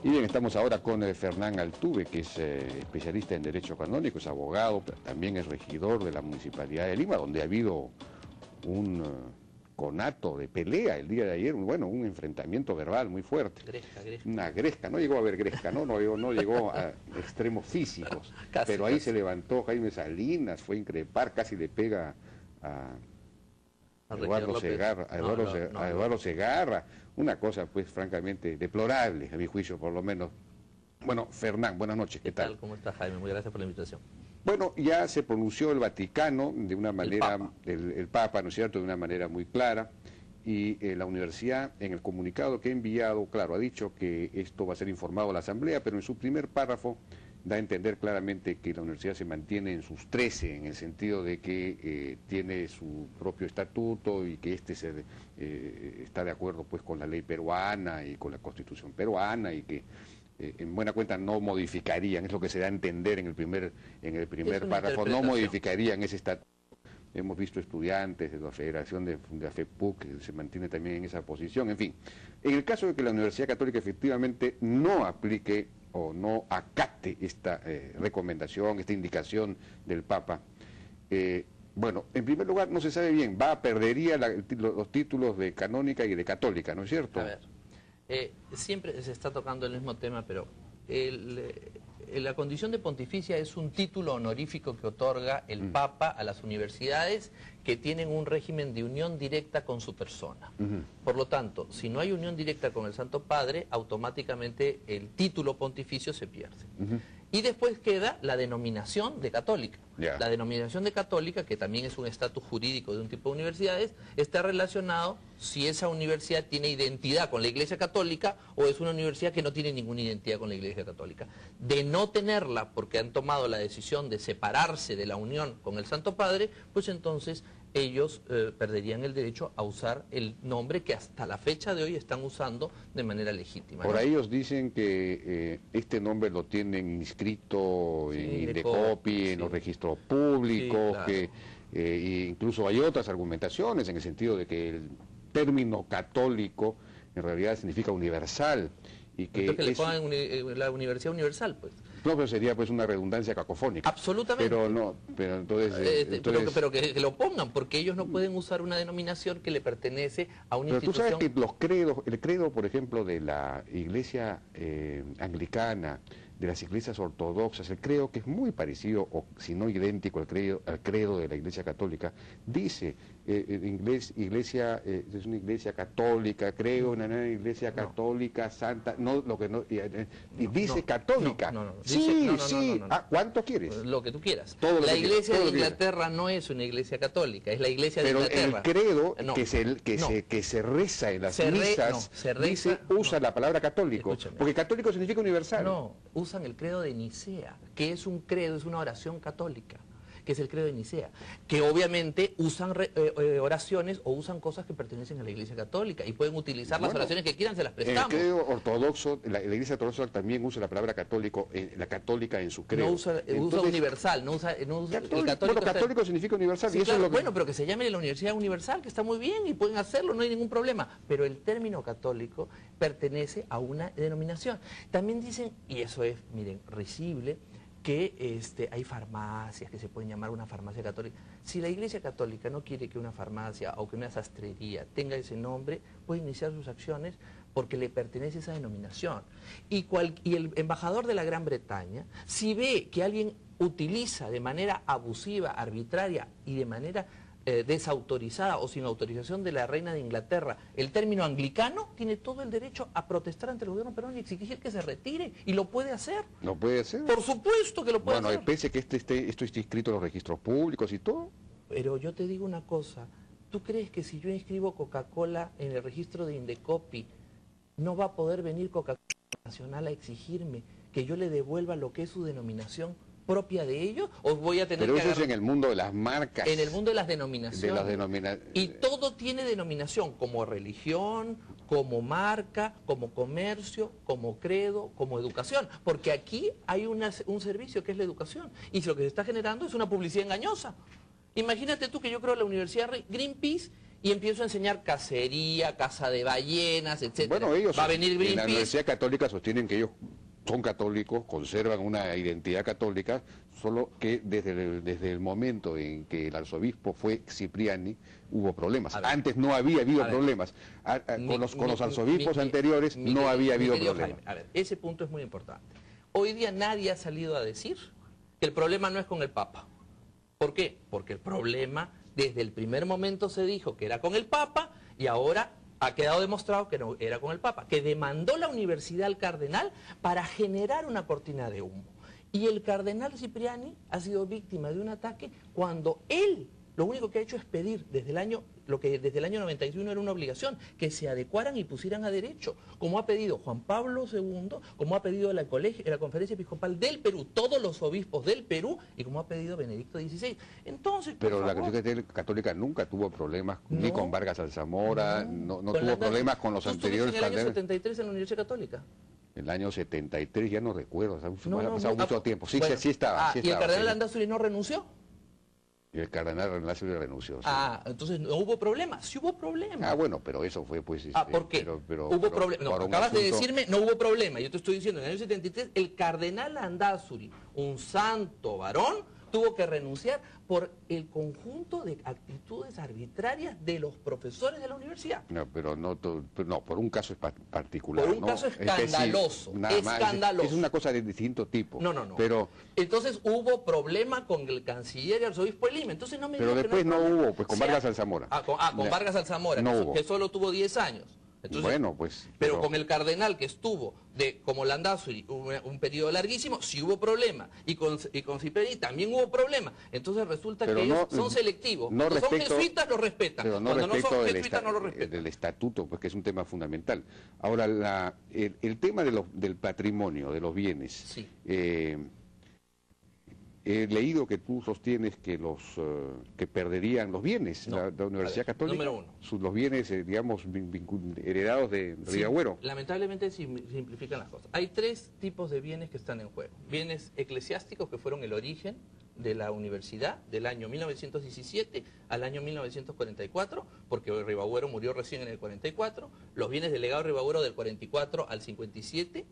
Y bien, estamos ahora con Fernán Altuve, que es especialista en Derecho Canónico, es abogado, pero también es regidor de la Municipalidad de Lima, donde ha habido un conato de pelea el día de ayer, bueno, un enfrentamiento verbal muy fuerte. Gresca. Una gresca, no llegó a haber gresca, no llegó a extremos físicos, pero ahí se levantó Jaime Salinas, fue a increpar, casi le pega a Eduardo Segarra, una cosa pues francamente deplorable, a mi juicio por lo menos. Bueno, Fernán, buenas noches, ¿qué tal? ¿Cómo estás, Jaime? Muy gracias por la invitación. Bueno, ya se pronunció el Vaticano de una manera, el Papa, ¿no es cierto?, de una manera muy clara, y la universidad en el comunicado que ha enviado, claro, ha dicho que esto va a ser informado a la Asamblea, pero en su primer párrafo da a entender claramente que la universidad se mantiene en sus 13, en el sentido de que tiene su propio estatuto y que está de acuerdo pues con la ley peruana y con la Constitución peruana y que en buena cuenta no modificarían, es lo que se da a entender en el primer párrafo, no modificarían ese estatuto. Hemos visto estudiantes de la Federación de la FEPUC que se mantiene también en esa posición, en fin. En el caso de que la Universidad Católica efectivamente no aplique o no acate esta recomendación, esta indicación del Papa, bueno, en primer lugar no se sabe bien, perdería los títulos de canónica y de católica, ¿no es cierto? A ver, siempre se está tocando el mismo tema, pero la condición de pontificia es un título honorífico que otorga el Papa a las universidades que tienen un régimen de unión directa con su persona. Por lo tanto, si no hay unión directa con el Santo Padre, automáticamente el título pontificio se pierde. Y después queda la denominación de católica. La denominación de católica, que también es un estatus jurídico de un tipo de universidades, está relacionado si esa universidad tiene identidad con la Iglesia Católica o es una universidad que no tiene ninguna identidad con la Iglesia Católica. De no tenerla, porque han tomado la decisión de separarse de la unión con el Santo Padre, pues entonces ellos perderían el derecho a usar el nombre que hasta la fecha de hoy están usando de manera legítima. Por ahí ellos dicen que este nombre lo tienen inscrito en Indecopi, en los registros públicos, que incluso hay otras argumentaciones en el sentido de que el término católico en realidad significa universal. Y que le pongan la universidad universal, pues. No, pero sería pues una redundancia cacofónica. Absolutamente. Pero entonces... pero que lo pongan, porque ellos no pueden usar una denominación que le pertenece a una institución... Pero tú sabes que los credos, el credo, por ejemplo, de la iglesia anglicana, de las iglesias ortodoxas, el credo que es muy parecido, o si no idéntico al credo de la iglesia católica, dice, iglesia, es una iglesia católica, creo en una iglesia católica, santa, no, lo que no, y dice católica. Sí. ¿Cuánto quieres? Lo que tú quieras. La iglesia de Inglaterra no es una iglesia católica, es la iglesia de Inglaterra. Pero el credo que se reza en las misas, usa la palabra católico, porque católico significa universal. No, usan el credo de Nicea, que es un credo, es una oración católica, que es el credo de Nicea, que obviamente usan oraciones o usan cosas que pertenecen a la Iglesia Católica y pueden utilizar las oraciones que quieran, se las prestamos. El credo ortodoxo, la Iglesia ortodoxa también usa la palabra católico, la católica en su credo. No usa, usa universal, no usa católico, el católico. Bueno, católico significa universal. Sí, y eso claro, es lo que... Bueno, pero que se llame la Universidad Universal, que está muy bien y pueden hacerlo, no hay ningún problema. Pero el término católico pertenece a una denominación. También dicen, y eso es, miren, risible, que hay farmacias que se pueden llamar una farmacia católica. Si la Iglesia Católica no quiere que una farmacia o que una sastrería tenga ese nombre, puede iniciar sus acciones porque le pertenece esa denominación. Y el embajador de la Gran Bretaña, si ve que alguien utiliza de manera abusiva, arbitraria y de manera desautorizada o sin autorización de la reina de Inglaterra el término anglicano, tiene todo el derecho a protestar ante el gobierno peruano y exigir que se retire, y lo puede hacer. ¿Lo puede hacer? Por supuesto que lo puede hacer. Bueno, pese que esto esté inscrito en los registros públicos y todo. Pero yo te digo una cosa, ¿tú crees que si yo inscribo Coca-Cola en el registro de Indecopi, no va a poder venir Coca-Cola Nacional a exigirme que yo le devuelva lo que es su denominación propia de ellos, o voy a tener Pero que eso es en el mundo de las marcas. En el mundo de las denominaciones. Y todo tiene denominación, como religión, como marca, como comercio, como credo, como educación. Porque aquí hay un servicio que es la educación. Y lo que se está generando es una publicidad engañosa. Imagínate tú que yo creo la Universidad Greenpeace y empiezo a enseñar cacería, caza de ballenas, etcétera. Bueno, ellos va a venir en la Greenpeace. Universidad Católica sostienen que ellos son católicos, conservan una identidad católica, solo que desde el momento en que el arzobispo fue Cipriani hubo problemas. Antes no había habido problemas. Con los arzobispos anteriores no había habido problemas. Jaime, a ver, ese punto es muy importante. Hoy día nadie ha salido a decir que el problema no es con el Papa. ¿Por qué? Porque el problema desde el primer momento se dijo que era con el Papa y ahora ha quedado demostrado que no era con el Papa, que demandó la universidad al cardenal para generar una cortina de humo. Y el cardenal Cipriani ha sido víctima de un ataque cuando él lo único que ha hecho es pedir desde el año, lo que desde el año 91 era una obligación, que se adecuaran y pusieran a derecho, como ha pedido Juan Pablo II, como ha pedido la Conferencia Episcopal del Perú, todos los obispos del Perú, y como ha pedido Benedicto XVI. Entonces, pero la Iglesia Católica nunca tuvo problemas ni con Vargas Alzamora, no tuvo problemas con los anteriores. ¿En el año 73 en la Universidad Católica? El año 73, ya no recuerdo, ha pasado mucho tiempo. Sí, bueno, sí estaba. ¿Y el cardenal Landázuri no renunció? Y el cardenal Landázuri renunció. Sí. Entonces no hubo problema. Sí hubo problema. Bueno, pero eso fue pues... ¿Por qué? Hubo problema. No, acabas de decirme, no hubo problema. Yo te estoy diciendo, en el año 73, el cardenal Landázuri, un santo varón, tuvo que renunciar por el conjunto de actitudes arbitrarias de los profesores de la universidad. No, pero no, por un caso particular. Por un caso escandaloso. Escandaloso. Es una cosa de distinto tipo. No. Pero, entonces hubo problema con el canciller y arzobispo de Lima. Entonces no me pero después no hubo, pues con Vargas Alzamora. Con Vargas Alzamora, que solo tuvo 10 años. Entonces, bueno, pues... Pero con el cardenal que estuvo como Landázuri un periodo larguísimo, sí hubo problema. Y con Cipriani también hubo problema. Entonces resulta que ellos son selectivos. Cuando son jesuitas, lo respetan. Pero no Cuando no son respecto jesuitas, no lo respetan. del estatuto, pues que es un tema fundamental. Ahora, el tema del patrimonio, de los bienes... Sí. He leído que tú sostienes que que perderían los bienes, la Universidad Católica. Número uno. Los bienes, digamos, heredados de Ribagüero. Lamentablemente simplifican las cosas. Hay 3 tipos de bienes que están en juego. Bienes eclesiásticos, que fueron el origen de la universidad del año 1917 al año 1944, porque Ribagüero murió recién en el 44. Los bienes del legado Ribagüero del 44 al 57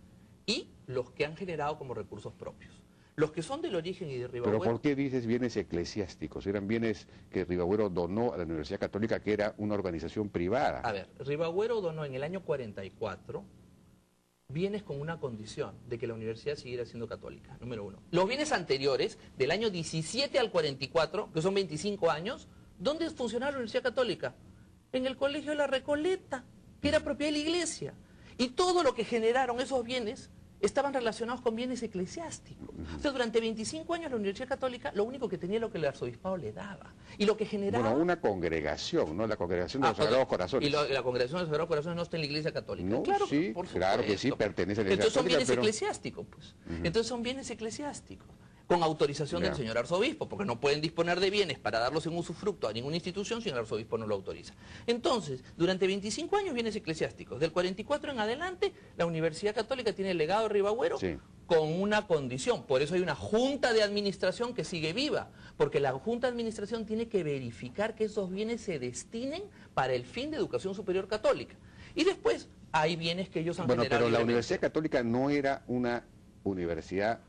y los que han generado como recursos propios. Los que son del origen y de Ribagüero... ¿Pero por qué dices bienes eclesiásticos? Eran bienes que Ribagüero donó a la Universidad Católica, que era una organización privada. A ver, Ribagüero donó en el año 44 bienes con una condición de que la universidad siguiera siendo católica, número 1. Los bienes anteriores, del año 17 al 44, que son 25 años, ¿dónde funcionaba la Universidad Católica? En el Colegio de la Recoleta, que era propiedad de la iglesia. Y todo lo que generaron esos bienes estaban relacionados con bienes eclesiásticos. O sea, durante 25 años la Universidad Católica lo único que tenía era lo que el arzobispado le daba. Y lo que generaba... Bueno, una congregación, ¿no? La congregación de los Sagrados Corazones. Y la congregación de los Sagrados Corazones no está en la Iglesia Católica. No, claro, sí, claro que sí, pertenece a la Iglesia Entonces son Católica, bienes eclesiásticos, pues. Entonces son bienes eclesiásticos. Con autorización del señor arzobispo, porque no pueden disponer de bienes para darlos en usufructo a ninguna institución si el arzobispo no lo autoriza. Entonces, durante 25 años bienes eclesiásticos. Del 44 en adelante, la Universidad Católica tiene el legado de Ribagüero con una condición. Por eso hay una junta de administración que sigue viva, porque la junta de administración tiene que verificar que esos bienes se destinen para el fin de educación superior católica. Y después hay bienes que ellos han generado. Bueno, pero la Universidad Católica no era una universidad...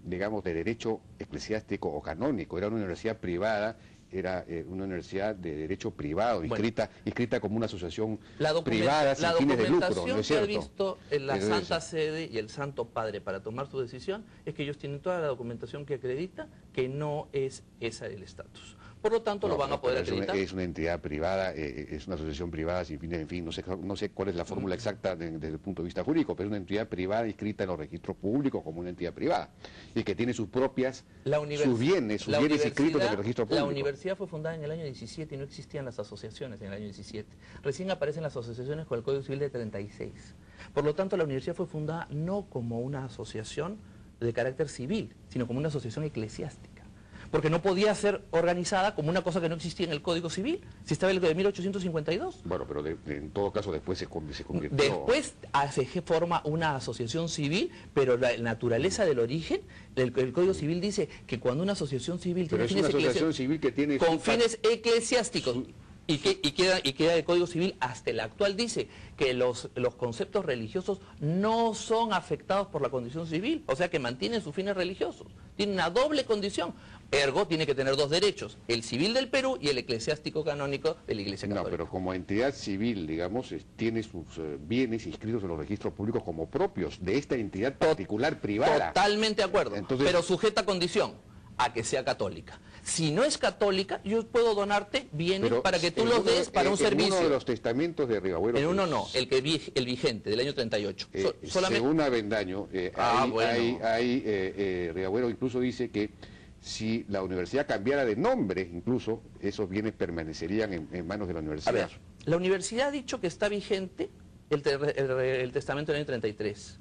digamos, de derecho eclesiástico o canónico, era una universidad privada, era una universidad de derecho privado, inscrita como una asociación privada sin fines de lucro, ¿no es cierto? La documentación que ha visto en la Santa Sede y el Santo Padre para tomar su decisión es que ellos tienen toda la documentación que acredita que no es esa el estatus. Por lo tanto, lo van a poder acreditar. Es una entidad privada, es una asociación privada sin fines, en fin, no sé cuál es la fórmula exacta desde el punto de vista jurídico, pero es una entidad privada inscrita en los registros públicos como una entidad privada y que tiene sus propias, sus bienes inscritos en el registro público. La universidad fue fundada en el año 17 y no existían las asociaciones en el año 17. Recién aparecen las asociaciones con el Código Civil de 36. Por lo tanto, la universidad fue fundada no como una asociación de carácter civil, sino como una asociación eclesiástica. Porque no podía ser organizada como una cosa que no existía en el Código Civil, si estaba el de 1852. Bueno, pero en todo caso después se convirtió... Después se forma una asociación civil, pero la naturaleza del origen, el Código Civil dice que cuando una asociación civil tiene fines asociación civil que tiene con fines eclesiásticos Y queda el Código Civil hasta el actual dice que los conceptos religiosos no son afectados por la condición civil, o sea que mantienen sus fines religiosos. Tiene una doble condición, ergo tiene que tener dos derechos, el civil del Perú y el eclesiástico canónico de la Iglesia Católica. No, pero como entidad civil, digamos, tiene sus bienes inscritos en los registros públicos como propios de esta entidad particular privada. Totalmente de acuerdo, entonces, pero sujeta a condición, a que sea católica. Si no es católica, yo puedo donarte bienes para que tú los des para un servicio. En uno de los testamentos de Rivabuelo... En uno no, el vigente, del año 38. Solamente... Según Avendaño, Rivabuelo incluso dice que si la universidad cambiara de nombre, incluso, esos bienes permanecerían en manos de la universidad. A ver, la universidad ha dicho que está vigente el testamento del año 33.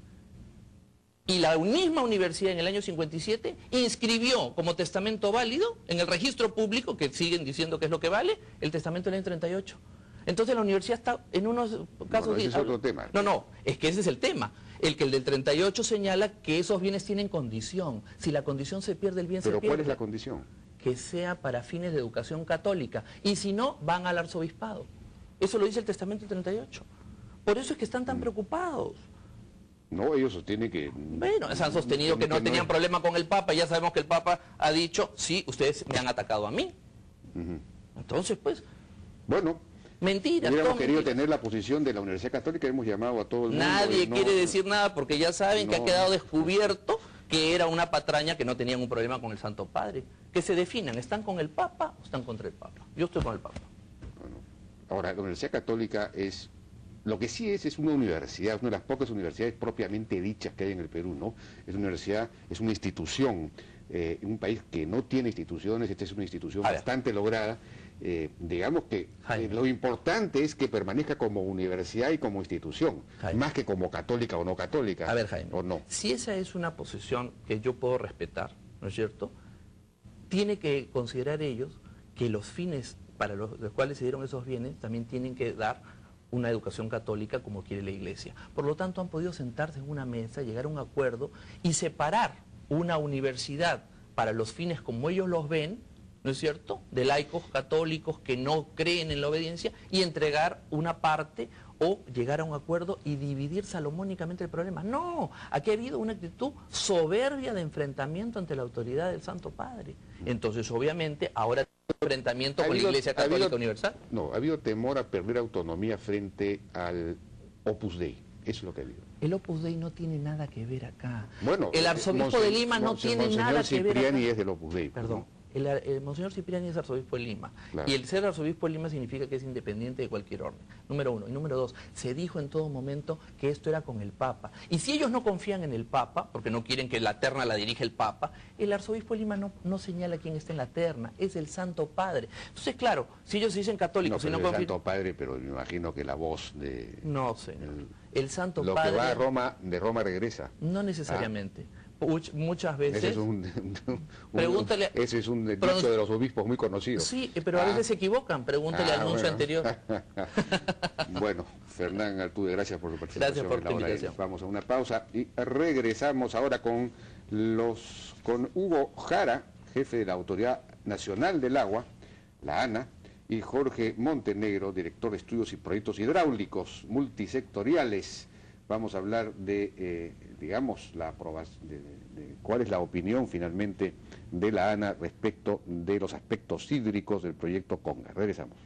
Y la misma universidad en el año 57 inscribió como testamento válido en el registro público, que siguen diciendo que es lo que vale, el testamento del año 38. Entonces la universidad está en unos casos... Bueno, ese es otro tema. No, es que ese es el tema. El del 38 señala que esos bienes tienen condición. Si la condición se pierde, el bien se pierde. ¿Pero cuál es la condición? Que sea para fines de educación católica. Y si no, van al arzobispado. Eso lo dice el testamento del 38. Por eso es que están tan preocupados. No, ellos sostienen que... Bueno, se han sostenido que no tenían problema con el Papa. Ya sabemos que el Papa ha dicho, sí, ustedes me han atacado a mí. Entonces, pues... Bueno, mentira. Hubiéramos querido tener la posición de la Universidad Católica, hemos llamado a todo el mundo. Nadie quiere decir nada porque ya saben que ha quedado descubierto que era una patraña, que no tenían un problema con el Santo Padre. Que se definan, ¿están con el Papa o están contra el Papa? Yo estoy con el Papa. Bueno, ahora, la Universidad Católica es... Lo que sí es una universidad, es una de las pocas universidades propiamente dichas que hay en el Perú, ¿no? Es una universidad, es una institución, un país que no tiene instituciones, esta es una institución bastante lograda. Digamos que lo importante es que permanezca como universidad y como institución, más que como católica o no católica. A ver, Jaime, o no. Si esa es una posición que yo puedo respetar, ¿no es cierto? Tiene que considerar ellos que los fines para los cuales se dieron esos bienes también tienen que dar una educación católica como quiere la Iglesia. Por lo tanto, han podido sentarse en una mesa, llegar a un acuerdo y separar una universidad para los fines como ellos los ven, ¿no es cierto?, de laicos católicos que no creen en la obediencia, y entregar una parte o llegar a un acuerdo y dividir salomónicamente el problema. No, aquí ha habido una actitud soberbia de enfrentamiento ante la autoridad del Santo Padre. Entonces, obviamente, ahora enfrentamiento con la Iglesia Católica Universal. No, ha habido temor a perder autonomía frente al Opus Dei. Eso es lo que ha habido. El Opus Dei no tiene nada que ver acá. Bueno, el arzobispo de Lima no tiene nada que ver acá. Cipriani es del Opus Dei. Perdón. El Monseñor Cipriani es arzobispo de Lima. Claro. Y el ser arzobispo de Lima significa que es independiente de cualquier orden. Número uno. Y número dos, se dijo en todo momento que esto era con el Papa. Y si ellos no confían en el Papa, porque no quieren que la terna la dirija el Papa, el arzobispo de Lima no señala quién está en la terna, es el Santo Padre. Entonces, claro, si ellos se dicen católicos... No, pero el Santo Padre, pero me imagino que la voz de... No, señor. El Santo Padre... Lo que va a Roma, de Roma regresa. No necesariamente. Muchas veces... Ese es un dicho de los obispos muy conocido. Sí, pero a veces se equivocan. Pregúntale al anuncio anterior. Bueno, Fernán Altuve, gracias por su participación. Gracias por tu invitación. Vamos a una pausa y regresamos ahora con Hugo Jara, jefe de la Autoridad Nacional del Agua, la ANA, y Jorge Montenegro, director de Estudios y Proyectos Hidráulicos Multisectoriales. Vamos a hablar de, digamos, la aprobación, de cuál es la opinión finalmente de la ANA respecto de los aspectos hídricos del proyecto Conga. Regresamos.